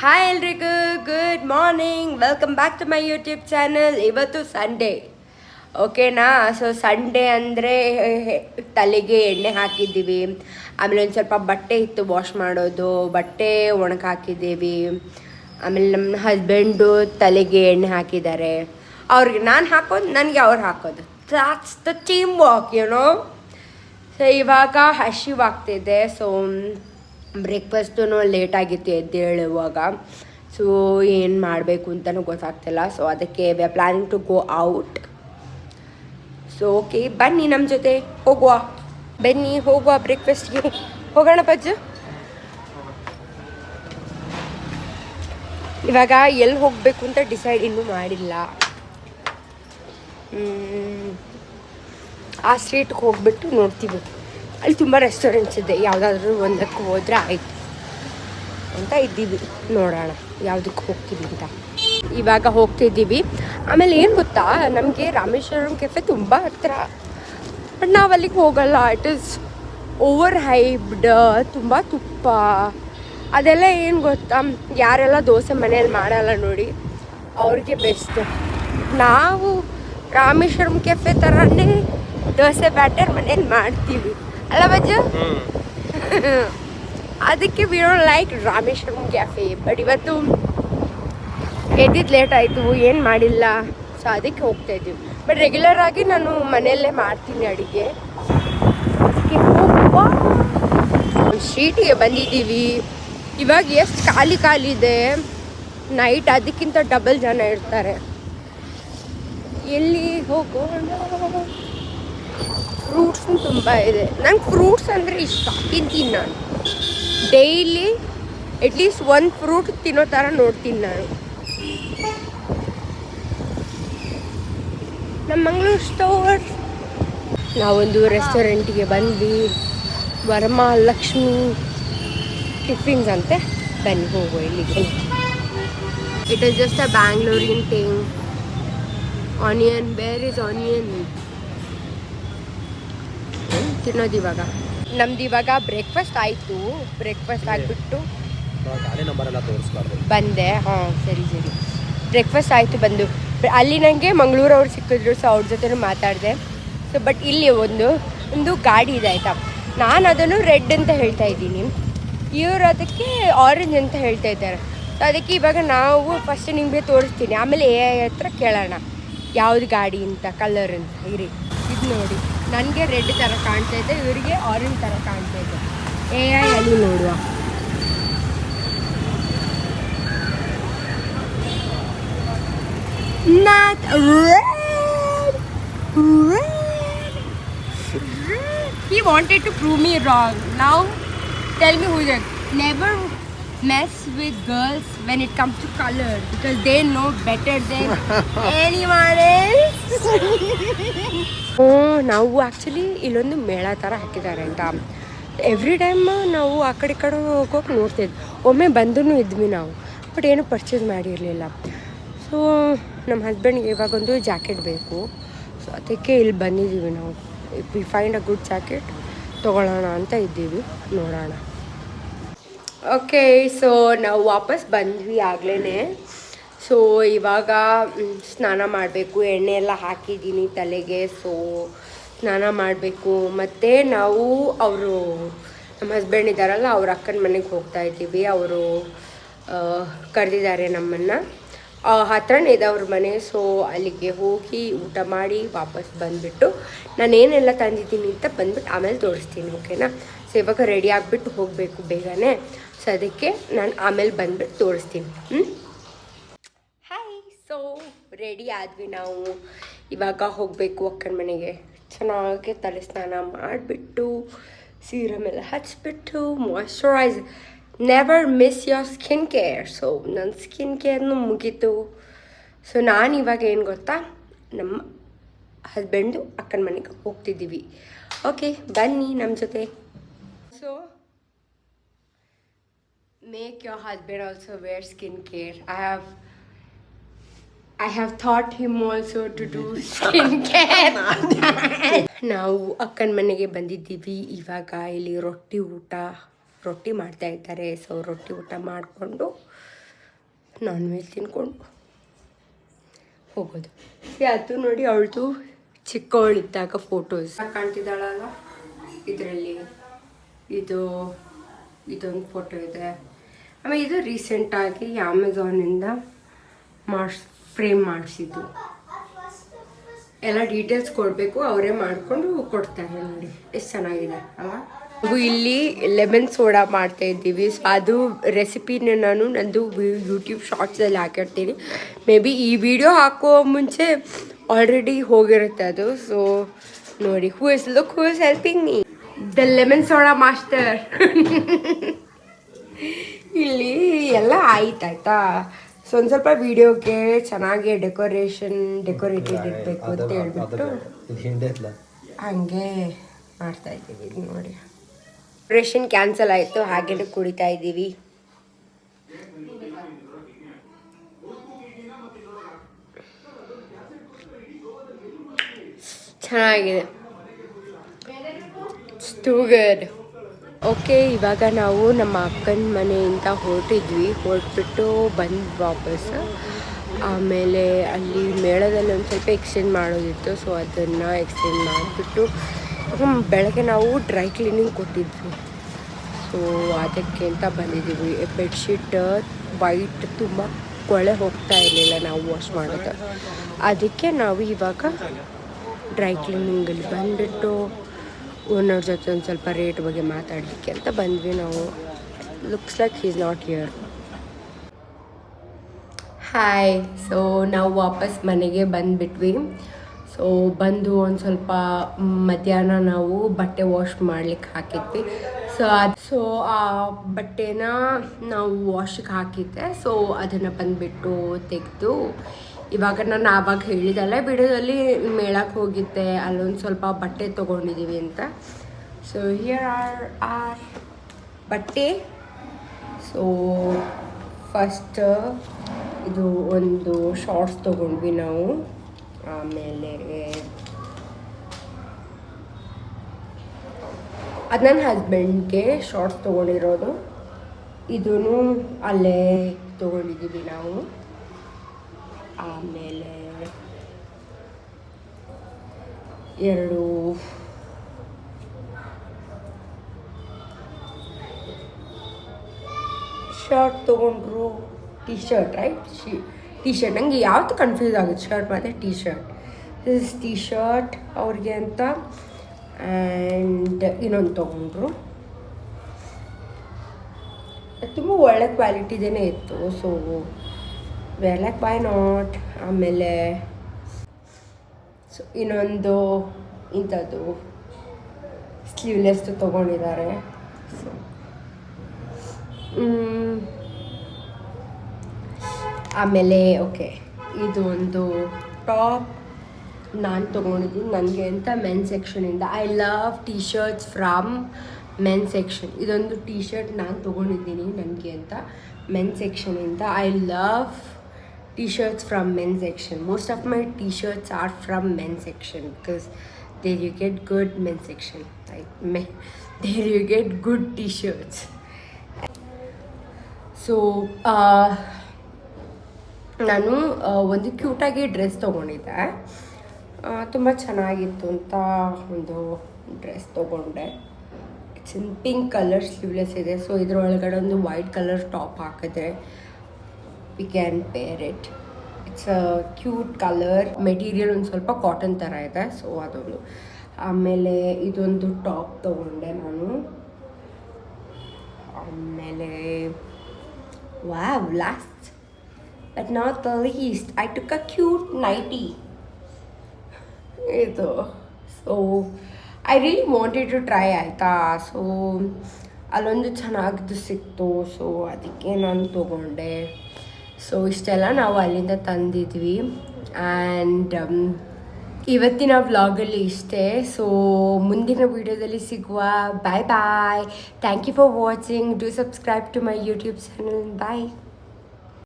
Hi ಎಲ್ರಿಗೂ good morning, welcome back to my YouTube channel. ಇವತ್ತು Sunday, ಓಕೆನಾ. So Sunday ಅಂದರೆ ತಲೆಗೆ ಎಣ್ಣೆ ಹಾಕಿದ್ದೀವಿ. ಆಮೇಲೆ ಒಂದು ಸ್ವಲ್ಪ ಬಟ್ಟೆ ಇತ್ತು ವಾಶ್ ಮಾಡೋದು, ಬಟ್ಟೆ ಒಣಗಿ ಹಾಕಿದ್ದೀವಿ. ಆಮೇಲೆ ನಮ್ಮ ಹಸ್ಬೆಂಡು ತಲೆಗೆ ಎಣ್ಣೆ ಹಾಕಿದ್ದಾರೆ. ಅವ್ರಿಗೆ ನಾನು ಹಾಕೋದು, ನನಗೆ ಅವ್ರು ಹಾಕೋದು. That's the team work, you know. So ಇವಾಗ ಹಸಿವಾಗ್ತಿದೆ. ಸೊ ಬ್ರೇಕ್ಫಾಸ್ಟು ಲೇಟಾಗಿತ್ತು ಎದ್ದೇಳುವಾಗ. ಸೊ ಏನು ಮಾಡಬೇಕು ಅಂತಲೂ ಗೊತ್ತಾಗ್ತಿಲ್ಲ. ಸೊ ಅದಕ್ಕೆ we are planning to go out. So okay, ಬನ್ನಿ ನಮ್ಮ ಜೊತೆ ಹೋಗುವ. ಬನ್ನಿ ಹೋಗುವ, ಬ್ರೇಕ್ಫಾಸ್ಟ್ಗೆ ಹೋಗೋಣ ಪಜ್ಜು. ಇವಾಗ ಎಲ್ಲಿ ಹೋಗಬೇಕು ಅಂತ ಡಿಸೈಡ್ ಇನ್ನೂ ಮಾಡಿಲ್ಲ. ಆ ಸ್ಟ್ರೀಟ್ಗೆ ಹೋಗ್ಬಿಟ್ಟು ನೋಡ್ತೀವಿ. ಅಲ್ಲಿ ತುಂಬ ರೆಸ್ಟೋರೆಂಟ್ಸ್ ಇದೆ, ಯಾವುದಾದ್ರೂ ಒಂದಕ್ಕೆ ಹೋದರೆ ಆಯಿತು ಅಂತ ಇದ್ದೀವಿ. ನೋಡೋಣ ಯಾವುದಕ್ಕೆ ಹೋಗ್ತೀವಿ ಅಂತ. ಇವಾಗ ಹೋಗ್ತಿದ್ದೀವಿ. ಆಮೇಲೆ ಏನು ಗೊತ್ತಾ, ನಮಗೆ ರಾಮೇಶ್ವರಂ ಕೆಫೆ ತುಂಬ ಹತ್ರ. ಬಟ್ ನಾವು ಅಲ್ಲಿಗೆ ಹೋಗಲ್ಲ. ಇಟ್ ಈಸ್ ಓವರ್ ಹೈಬ್ಡ್, ತುಂಬ ತುಪ್ಪ ಅದೆಲ್ಲ. ಏನು ಗೊತ್ತಾ, ಯಾರೆಲ್ಲ ದೋಸೆ ಮನೇಲಿ ಮಾಡಲ್ಲ ನೋಡಿ, ಅವ್ರಿಗೆ ಬೆಸ್ಟ್. ನಾವು ರಾಮೇಶ್ವರಂ ಕೆಫೆ ಥರನೇ ದೋಸೆ ಬ್ಯಾಟರ್ ಮನೇಲಿ ಮಾಡ್ತೀವಿ ಅಲ್ಲ ಬಜ್ಜು. ಅದಕ್ಕೆ we don't like Rameshwaram cafe. But ಇವತ್ತು ಎದ್ದಿದ್ದು ಲೇಟ್ ಆಯಿತು, ಏನು ಮಾಡಿಲ್ಲ. ಸೊ ಅದಕ್ಕೆ ಹೋಗ್ತಾ ಇದ್ದೀವಿ. ಬಟ್ ರೆಗ್ಯುಲರ್ ಆಗಿ ನಾನು ಮನೆಯಲ್ಲೇ ಮಾಡ್ತೀನಿ ಅಡುಗೆ. ಅದಕ್ಕೆ ಹೋಗುವ. ಸ್ಟ್ರೀಟಿಗೆ ಬಂದಿದ್ದೀವಿ. ಇವಾಗ ಎಷ್ಟು ಖಾಲಿ ಖಾಲಿ ಇದೆ. ನೈಟ್ ಅದಕ್ಕಿಂತ ಡಬಲ್ ಜನ ಇರ್ತಾರೆ. ಎಲ್ಲಿ ಹೋಗೋಣ? ಫ್ರೂಟ್ಸು ತುಂಬ ಇದೆ. ನಂಗೆ ಫ್ರೂಟ್ಸ್ ಅಂದರೆ ಇಷ್ಟ, ತಿಂತೀನಿ ನಾನು. ಡೈಲಿ ಅಟ್ಲೀಸ್ಟ್ ಒಂದು ಫ್ರೂಟ್ ತಿನ್ನೋ ಥರ ನೋಡ್ತೀನಿ ನಾನು. ನಮ್ಮ ಮಂಗಳೂರು ಸ್ಟೋರ್. ನಾವೊಂದು ರೆಸ್ಟೋರೆಂಟಿಗೆ ಬಂದ್ವಿ, ವರಮಹಾಲಕ್ಷ್ಮಿ ಟಿಫಿನ್ಸ್ ಅಂತೆ. ಬನ್ನಿ ಹೋಗೋ ಇಲ್ಲಿಗೆ. It is just a ಬ್ಯಾಂಗ್ಳೂರಿಯನ್ thing. Onion, where is onion? ತಿನ್ನೋದು ಇವಾಗ. ನಮ್ದು ಇವಾಗ ಬ್ರೇಕ್ಫಾಸ್ಟ್ ಆಯಿತು. ಬ್ರೇಕ್ಫಾಸ್ಟ್ ಆಗಿಬಿಟ್ಟು ಬಂದೆ. ಹಾಂ ಸರಿ. ಬ್ರೇಕ್ಫಾಸ್ಟ್ ಆಯಿತು, ಬಂದು ಅಲ್ಲಿ ನನಗೆ ಮಂಗಳೂರವ್ರು ಸಿಕ್ಕಿದ್ರು. ಸೊ ಅವ್ರ ಜೊತೆ ಮಾತಾಡಿದೆ. ಸೊ ಬಟ್ ಇಲ್ಲಿ ಒಂದು ಗಾಡಿ ಇದೆ ಆಯಿತಾ. ನಾನು ಅದನ್ನು ರೆಡ್ ಅಂತ ಹೇಳ್ತಾ ಇದ್ದೀನಿ, ಇವರು ಅದಕ್ಕೆ ಆರೆಂಜ್ ಅಂತ ಹೇಳ್ತಾ ಇದ್ದಾರೆ. ಸೊ ಅದಕ್ಕೆ ಇವಾಗ ನಾವು ಫಸ್ಟ್ ನಿಮಗೆ ತೋರಿಸ್ತೀನಿ, ಆಮೇಲೆ AI ಹತ್ರ ಕೇಳೋಣ ಯಾವುದು ಗಾಡಿ ಅಂತ, ಕಲರ್ ಅಂತ. ಇರಿ, ಇದು ನೋಡಿ, ನನಗೆ ರೆಡ್ ಥರ ಕಾಣ್ತಾ ಇದೆ, ಇವರಿಗೆ ಆರೆಂಜ್ ಥರ ಕಾಣ್ತಾ ಇದೆ. AI ಅಲ್ಲಿ ನೋಡುವ. Not red. He wanted to prove me wrong. Now tell me who is it. Never mess with girls when it comes to color because they know better than anyone else. ನಾವು actually ಇಲ್ಲೊಂದು ಮೇಳ ಥರ ಹಾಕಿದ್ದಾರೆ ಅಂತ. Every time ನಾವು ಆ ಕಡೆ ಹೋಗೋಕೆ ನೋಡ್ತಿದ್ವಿ. ಒಮ್ಮೆ ಬಂದೂ ಇದ್ವಿ ನಾವು, ಬಟ್ ಏನು ಪರ್ಚೇಸ್ ಮಾಡಿರಲಿಲ್ಲ. ಸೊ ನಮ್ಮ ಹಸ್ಬೆಂಡ್ಗೆ ಇವಾಗೊಂದು ಜಾಕೆಟ್ ಬೇಕು. ಸೊ ಅದಕ್ಕೆ ಇಲ್ಲಿ ಬಂದಿದ್ದೀವಿ ನಾವು. If we find a good jacket ತೊಗೊಳ್ಳೋಣ ಅಂತ ಇದ್ದೀವಿ, ನೋಡೋಣ. ಓಕೆ, ಸೊ ನಾವು ವಾಪಸ್ ಬಂದ್ವಿ ಆಗಲೇ. ಸೊ ಇವಾಗ ಸ್ನಾನ ಮಾಡಬೇಕು. ಎಣ್ಣೆ ಎಲ್ಲ ಹಾಕಿದ್ದೀನಿ ತಲೆಗೆ. ಸೊ ಸ್ನಾನ ಮಾಡಬೇಕು. ಮತ್ತು ನಾವು ನಮ್ಮ ಹಸ್ಬೆಂಡ್ ಇದ್ದಾರಲ್ಲ, ಅವ್ರ ಅಕ್ಕನ ಮನೆಗೆ ಹೋಗ್ತಾ ಇದ್ದೀವಿ. ಅವರು ಕರೆದಿದ್ದಾರೆ ನಮ್ಮನ್ನು. ಹತ್ರನೇ ಇದೆ ಅವ್ರ ಮನೆ. ಸೊ ಅಲ್ಲಿಗೆ ಹೋಗಿ ಊಟ ಮಾಡಿ ವಾಪಸ್ ಬಂದುಬಿಟ್ಟು ನಾನೇನೆಲ್ಲ ತಂದಿದ್ದೀನಿ ಅಂತ ಬಂದ್ಬಿಟ್ಟು ಆಮೇಲೆ ತೋರಿಸ್ತೀನಿ, ಓಕೆನಾ. ಸೊ ಇವಾಗ ರೆಡಿ ಆಗಿಬಿಟ್ಟು ಹೋಗಬೇಕು ಬೇಗನೆ. ಸೊ ಅದಕ್ಕೆ ನಾನು ಆಮೇಲೆ ಬಂದುಬಿಟ್ಟು ತೋರಿಸ್ತೀನಿ. ಹಾಯ್. ಸೊ ರೆಡಿ ಆದ್ವಿ ನಾವು. ಇವಾಗ ಹೋಗಬೇಕು ಅಕ್ಕನ ಮನೆಗೆ. ಚೆನ್ನಾಗಿ ತಲೆ ಸ್ನಾನ ಮಾಡಿಬಿಟ್ಟು ಸೀರಮ್ ಎಲ್ಲ ಹಚ್ಬಿಟ್ಟು moisturise. Never miss your skin care. So ನನ್ನ ಸ್ಕಿನ್ ಕೇರ್ನು ಮುಗೀತು. ಸೊ ನಾನು ಇವಾಗ ಏನು ಗೊತ್ತಾ, ನಮ್ಮ ಹಸ್ಬೆಂಡು ಅಕ್ಕನ ಮನೆಗೆ ಹೋಗ್ತಿದ್ದೀವಿ. ಓಕೆ, ಬನ್ನಿ ನಮ್ಮ ಜೊತೆ. So make your husband also wear skincare. I have taught him also to do skincare. ನಾವು ಅಕ್ಕನ ಮನೆಗೆ ಬಂದಿದ್ದೀವಿ. ಇವಾಗ ಇಲ್ಲಿ ರೊಟ್ಟಿ ಮಾಡ್ತಾ ಇದ್ದಾರೆ. ಸೊ ರೊಟ್ಟಿ ಊಟ ಮಾಡಿಕೊಂಡು ನಾನ್ ವೆಜ್ ತಿನ್ಕೊಂಡು ಹೋಗೋದು. ಅದು ನೋಡಿ ಅವಳದು ಚಿಕ್ಕವಳಿದ್ದಾಗ ಫೋಟೋಸ್ ಕಾಣ್ತಿದ್ದಾಳಲ್ಲ ಇದರಲ್ಲಿ, ಇದೊಂದು ಫೋಟೋ ಇದೆ. ಆಮೇಲೆ ಇದು ರೀಸೆಂಟಾಗಿ ಅಮೆಝಾನಿಂದ ಫ್ರೇಮ್ ಮಾಡಿಸಿದ್ದು. ಎಲ್ಲ ಡೀಟೇಲ್ಸ್ ಕೊಡಬೇಕು, ಅವರೇ ಮಾಡಿಕೊಂಡು ಕೊಡ್ತಾರೆ. ನೋಡಿ ಎಷ್ಟು ಚೆನ್ನಾಗಿದೆ ಅಲ್ಲ. ನಾವು ಇಲ್ಲಿ ಲೆಮನ್ ಸೋಡಾ ಮಾಡ್ತಾ ಇದ್ದೀವಿ. ಸೊ ಅದು ರೆಸಿಪಿನ ನಾನು ನಂದು ಯೂಟ್ಯೂಬ್ ಶಾರ್ಟ್ಸಲ್ಲಿ ಹಾಕಿರ್ತೀನಿ. ಮೇ ಬಿ ಈ ವಿಡಿಯೋ ಹಾಕೋ ಮುಂಚೆ ಆಲ್ರೆಡಿ ಹೋಗಿರುತ್ತೆ ಅದು. ಸೊ ನೋಡಿ, who is helping me, the lemon soda master. ಇಲ್ಲಿ ಎಲ್ಲ ಆಯ್ತಾಯ್ತಾ. ಸೊ ಒಂದು ಸ್ವಲ್ಪ ವಿಡಿಯೋಗೆ ಚೆನ್ನಾಗಿ ಡೆಕೋರೇಟೆಡ್ ಇರಬೇಕು ಅಂತ ಹೇಳ್ಬಿಟ್ಟು ಹಂಗೆ ಮಾಡ್ತಾ ಇದ್ದೀವಿ. ನೋಡಿ, ಡೆಕೋರೇಷನ್ ಕ್ಯಾನ್ಸಲ್ ಆಯಿತು, ಹಾಗೇನೆ ಕುಡಿತಾ ಇದ್ದೀವಿ. ಚೆನ್ನಾಗಿದೆ, ಟೂ ಗುಡ್. ಓಕೆ, ಇವಾಗ ನಾವು ನಮ್ಮ ಅಕ್ಕನ ಮನೆಯಿಂದ ಹೊರಟ್ಬಿಟ್ಟು ಬಂದು ವಾಪಸ್. ಆಮೇಲೆ ಅಲ್ಲಿ ಮೇಳದಲ್ಲಿ ಒಂದು ಸ್ವಲ್ಪ ಎಕ್ಸ್ಚೇಂಜ್ ಮಾಡೋದಿತ್ತು. ಸೊ ಅದನ್ನು ಎಕ್ಸ್ಚೇಂಜ್ ಮಾಡಿಬಿಟ್ಟು ಬೆಳಗ್ಗೆ ನಾವು ಡ್ರೈ ಕ್ಲೀನಿಂಗ್ ಕೊಟ್ಟಿದ್ವಿ. ಸೊ ಅದಕ್ಕೆ ಅಂತ ಬಂದಿದ್ದೀವಿ. ಬೆಡ್ಶೀಟ್ ವೈಟ್ ತುಂಬ ಕೊಳೆ ಹೋಗ್ತಾ ಇರಲಿಲ್ಲ ನಾವು ವಾಶ್ ಮಾಡೋದು. ಅದಕ್ಕೆ ನಾವು ಇವಾಗ ಡ್ರೈ ಕ್ಲೀನಿಂಗಲ್ಲಿ ಬಂದುಬಿಟ್ಟು ಓನರ್ ಜೊತೆ ಒಂದು ಸ್ವಲ್ಪ ರೇಟ್ ಬಗ್ಗೆ ಮಾತಾಡಲಿಕ್ಕೆ ಅಂತ ಬಂದ್ವಿ ನಾವು. Looks like he is not here. Hi. So ನಾವು ವಾಪಸ್ ಮನೆಗೆ ಬಂದುಬಿಟ್ವಿ. ಸೊ ಬಂದು ಒಂದು ಸ್ವಲ್ಪ ಮಧ್ಯಾಹ್ನ ನಾವು ಬಟ್ಟೆ ವಾಶ್ ಮಾಡ್ಲಿಕ್ಕೆ ಹಾಕಿದ್ವಿ. ಸೊ ಆ ಬಟ್ಟೆನ ನಾವು ವಾಶಿಗೆ ಹಾಕಿದ್ದೆ. ಸೊ ಅದನ್ನು ಬಂದುಬಿಟ್ಟು ತೆಗೆದು ಇವಾಗ ನಾನು ಆವಾಗ ಹೇಳಿದಲ್ಲ ವಿಡಿಯೋದಲ್ಲಿ ಮೇಳಕ್ಕೆ ಹೋಗಿದ್ದೆ, ಅಲ್ಲೊಂದು ಸ್ವಲ್ಪ ಬಟ್ಟೆ ತೊಗೊಂಡಿದ್ದೀವಿ ಅಂತ. ಸೊ ಹಿಯರ್ ಆರ್ ಬಟ್ಟೆ. ಸೊ ಫಸ್ಟ್ ಇದು ಒಂದು ಶಾರ್ಟ್ಸ್ ತೊಗೊಂಡ್ವಿ ನಾವು. ಆಮೇಲೆ ಅದು ನನ್ನ ಹಸ್ಬೆಂಡ್ಗೆ ಶಾರ್ಟ್ಸ್ ತೊಗೊಂಡಿರೋದು. ಇದೂ ಅಲ್ಲೇ ತೊಗೊಂಡಿದ್ದೀವಿ ನಾವು. ಆಮೇಲೆ ಎರಡು ಶರ್ಟ್ ತೊಗೊಂಡ್ರು, T shirt right, T shirt. ನನಗೆ ಯಾವತ್ತೂ ಕನ್ಫ್ಯೂಸ್ ಆಗುತ್ತೆ ಶರ್ಟ್ ಮತ್ತು ಟಿ ಶರ್ಟ್. ಟಿ ಶರ್ಟ್ ಅವ್ರಿಗೆ ಅಂತ. ಆ್ಯಂಡ್ ಇನ್ನೊಂದು ತೊಗೊಂಡ್ರು, ತುಂಬ ಒಳ್ಳೆ ಕ್ವಾಲಿಟಿದೇ ಇತ್ತು. So where like why not. ಆಮೇಲೆ ಸೊ ಇನ್ನೊಂದು ಇಂಥದ್ದು ಸ್ಲೀವ್ಲೆಸ್ದು ತೊಗೊಂಡಿದ್ದಾರೆ. ಸೊ ಆಮೇಲೆ ಓಕೆ, ಇದು ಒಂದು ಟಾಪ್ ನಾನು ತೊಗೊಂಡಿದ್ದೀನಿ ನನಗೆ ಅಂತ ಮೆನ್ ಸೆಕ್ಷನಿಂದ. I love T shirts from men section. ಇದೊಂದು ಟಿ ಶರ್ಟ್ ನಾನು ತೊಗೊಂಡಿದ್ದೀನಿ ನನಗೆ ಅಂತ ಮೆನ್ ಸೆಕ್ಷನಿಂದ. I love t-shirts from men's section. Most of my t-shirts are from men's section because there you get good men's section, like there you get good t-shirts. So ನಾನು ಒಂದು ಕ್ಯೂಟಾಗಿ dress ತೊಗೊಂಡಿದ್ದೆ, ತುಂಬ ಚೆನ್ನಾಗಿತ್ತು ಅಂತ ಒಂದು ಡ್ರೆಸ್ ತೊಗೊಂಡೆ. It's in pink colour, sleeveless ಇದೆ. So ಇದ್ರೊಳಗಡೆ ಒಂದು ವೈಟ್ ಕಲರ್ ಟಾಪ್ ಹಾಕಿದ್ರೆ we can pair it. It's a cute color. Material ಒಂದು ಸ್ವಲ್ಪ ಕಾಟನ್ ಥರ ಇದೆ. ಸೊ ಅದೊಂದು. ಆಮೇಲೆ ಇದೊಂದು ಟಾಪ್ ತೊಗೊಂಡೆ ನಾನು. ಆಮೇಲೆ wow, last but not the least I took a cute nightie. ಇದು so I really wanted to try ಆಯಿತಾ. ಸೊ ಅಲ್ಲೊಂದು ಚೆನ್ನಾಗಿದ್ದು ಸಿಕ್ತು. ಸೊ ಅದಕ್ಕೆ ನಾನು ತೊಗೊಂಡೆ. ಸೊ ಇಷ್ಟೆಲ್ಲ ನಾವು ಅಲ್ಲಿಂದ ತಂದಿದ್ವಿ. ಆ್ಯಂಡ್ ಇವತ್ತಿನ ವ್ಲಾಗಲ್ಲಿ ಇಷ್ಟೇ. ಸೊ ಮುಂದಿನ ವೀಡಿಯೋದಲ್ಲಿ ಸಿಗುವ. Bye bye. Thank you for watching. Do subscribe to my YouTube channel. Bye.